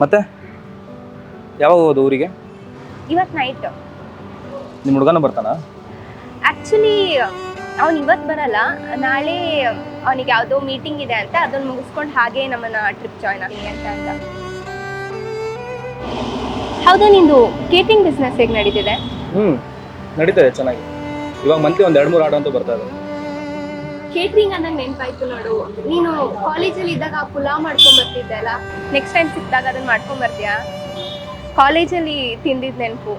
ಮತ್ತೆ ಯಾವಾಗ ಹೋಗೋದು ಊರಿಗೆ? ಇವತ್ತು ನೈಟ್. ನಿಮ್ಮ ಹುಡುಗನ ಬರ್ತಾನಾ? ಆ್ಯಕ್ಚುಲಿ ಅವ್ನು ಇವತ್ತು ಬರಲ್ಲ, ನಾಳೆ ಅವನಿಗೆ ಯಾವುದೋ ಮೀಟಿಂಗ್ ಇದೆ ಅಂತ, ಅದನ್ನು ಮುಗಿಸ್ಕೊಂಡು ಹಾಗೆ ನಮ್ಮನ್ನು ಟ್ರಿಪ್ ಜಾಯ್ನ್ ಆಗಿ ಅಂತ. ಹೌದಾ, ನಿಂದು ಕೇಟ್ರಿಂಗ್ ಬಿಸ್ನೆಸ್ ಹೇಗೆ ನಡೀತಿದೆ? ನಡೀತದೆ ಚೆನ್ನಾಗಿ. ಇವಾಗ ಮಂತ್ಲಿ ಒಂದು 2-3 ಆರ್ಡರ್ ಅಂತೂ ಬರ್ತಾ ಇದೆ. ಕೇಟ್ರಿಂಗ್ ಅನ್ನಂಗೆ ನೆನಪಾಯ್ತು ನೋಡು, ನೀನು ಕಾಲೇಜಲ್ಲಿ ಇದ್ದಾಗ ಪುಲಾವ್ ಮಾಡ್ಕೊಂಡ್ ಬರ್ತಿದ್ದೆ ಅಲ್ಲ, ನೆಕ್ಸ್ಟ್ ಟೈಮ್ ಸಿಕ್ಕಿದಾಗ ಅದನ್ನ ಮಾಡ್ಕೊಂಡ್ ಬರ್ತೀಯಾ? ಕಾಲೇಜಲ್ಲಿ ತಿಂದಿದ್ದು ನೆನಪು.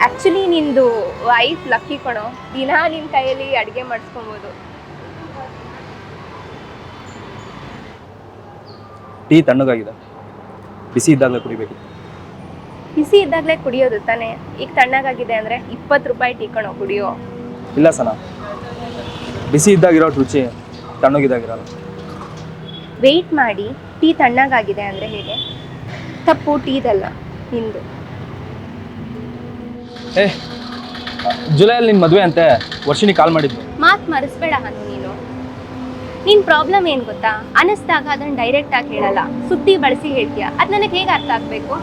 ಆ್ಯಕ್ಚುಲಿ ನಿಂದು ವೈಫ್ ಲಕ್ಕಿ ಕಣೋ, ದಿನ ನಿನ್ನ ಕೈಯಲ್ಲಿ ಅಡುಗೆ ಮಾಡಿಸ್ಕೊಬೋದು. ಟೀ ತಣ್ಣಗಾಗಿದೆ, ಬಿಸಿ ಇದ್ದಾಗಲೇ ಕುಡಿಬೇಕಿತ್ತು. ಬಿಸಿ ಇದ್ದಾಗಲೇ ಕುಡಿಯೋದು ತಾನೇ, ಈಗ ತಣ್ಣಗಾಗಿದೆ ಅಂದರೆ 20 ರೂಪಾಯಿ ಟೀ ಕಣೋ ಕುಡಿಯೋ. ಇಲ್ಲ ಸನ, ಬಿಸಿ ಇದ್ದಾಗಿರೋ ರುಚಿ ತಣ್ಣಗಿದ್ದಾಗಿರಲ್ಲ. ವೆಯ್ಟ್ ಮಾಡಿ ಟೀ ತಣ್ಣಗಾಗಿದೆ ಅಂದರೆ ಹೇಗೆ? ತಪ್ಪು ಟೀದಲ್ಲ, ನಿಂದು. ಜುಲೈಯಲ್ಲಿ ನಿಮ್ಮ ಮದುವೆ ಅಂತೆ, ವರ್ಷಿನಿ ಕಾಲ್ ಮಾಡಿದ್ದು. ಮಾತು ಮರೆಸ್ಬೇಡ ಹನು ನೀನು. ನಿನ್ನ ಪ್ರಾಬ್ಲಮ್ ಏನು ಗೊತ್ತಾ, ಅನ್ನಿಸ್ದಾಗ ಅದನ್ನು ಡೈರೆಕ್ಟಾಗಿ ಹೇಳಲ್ಲ, ಸುತ್ತಿ ಬಳಸಿ ಹೇಳ್ತೀಯ. ಅದು ನನಗೆ ಹೇಗೆ ಅರ್ಥ ಆಗಬೇಕು?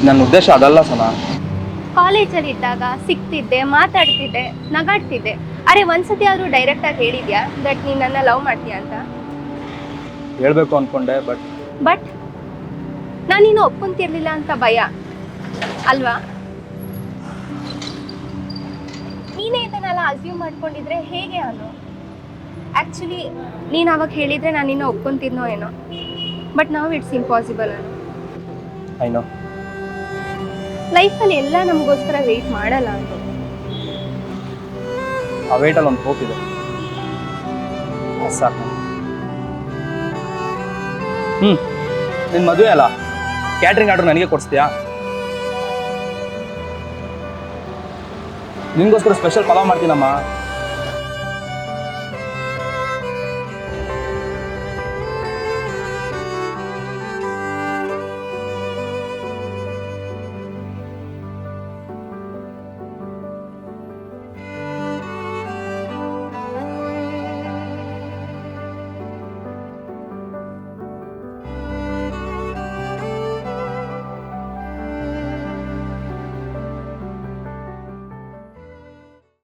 ನನ್ನ ಉದ್ದೇಶ ಅದಲ್ಲ ಸನ. ಕಾಲೇಜಲ್ಲಿ ಇದ್ದಾಗ ಸಿಗ್ತಿದ್ದೆ, ಮಾತಾಡ್ತಿದ್ದೆ, ನಗಾಡ್ತಿದ್ದೆ. ಅರೆ ಒಂದ್ಸತಿ ಆದರೂ ಡೈರೆಕ್ಟಾಗಿ ಹೇಳಿದ್ಯಾ ದಟ್ ನೀನು ನನ್ನ ಲವ್ ಮಾಡ್ತೀಯಾ ಅಂತ? ಹೇಳ್ಬೇಕು ಅಂದ್ಕೊಂಡೆ, ಬಟ್ ನಾನು ನೀನು ಒಪ್ಕೊಂತಿರ್ಲಿಲ್ಲ ಅಂತ ಭಯ ಅಲ್ವಾ? ನೀನೇ ಇದನ್ನೆಲ್ಲ ಅಸ್ಯೂಮ್ ಮಾಡ್ಕೊಂಡಿದ್ರೆ ಹೇಗೆ ಅನು? ಆ್ಯಕ್ಚುಲಿ ನೀನು ಅವಾಗ ಹೇಳಿದರೆ ನಾನು ನಿನ್ನ ಒಪ್ಕೊಂತಿದ್ನೋ ಏನೋ, ಬಟ್ ನಾವು it's impossible Anu. I know. ಲೈಫಲ್ಲಿ ಎಲ್ಲ ನಮಗೋಸ್ಕರ ವೆಯ್ಟ್ ಮಾಡಲ್ಲ ಅನು. ಆ ವೇಟಲ್ಲಿ ಒಂದು ಹೋಪ್ ಇದೆ, ಸಾಕು. ನಿನ್ನ ಮದುವೆ ಅಲ್ಲ, ಕ್ಯಾಟ್ರಿಂಗ್ ಆರ್ಡರ್ ನನಗೆ ಕೊಡಿಸ್ತೀಯಾ? ನಿನಗೋಸ್ಕರ ಸ್ಪೆಷಲ್ ಪಲಾವ್ ಮಾಡ್ತೀನಮ್ಮ.